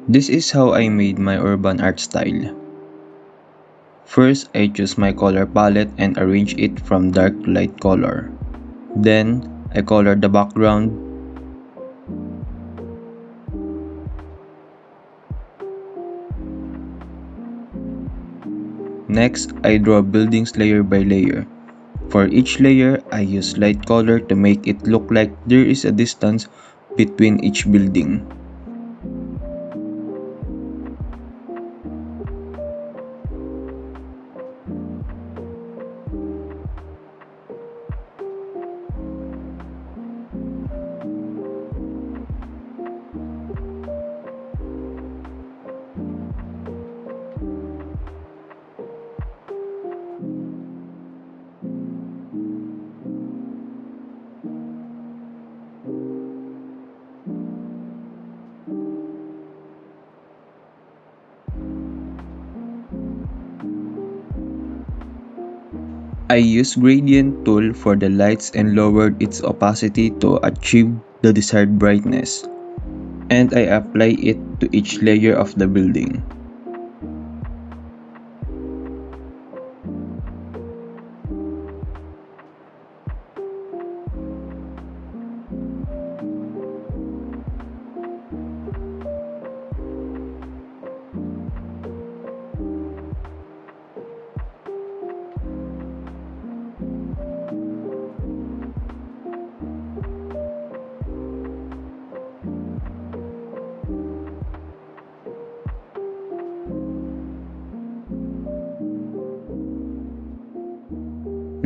This is how I made my urban art style. First, I choose my color palette and arrange it from dark to light color. Then, I color the background. Next, I draw buildings layer by layer. For each layer, I use light color to make it look like there is a distance between each building. I used gradient tool for the lights and lowered its opacity to achieve the desired brightness. And I apply it to each layer of the building.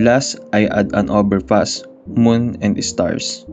Last, I add an overpass, moon, and stars.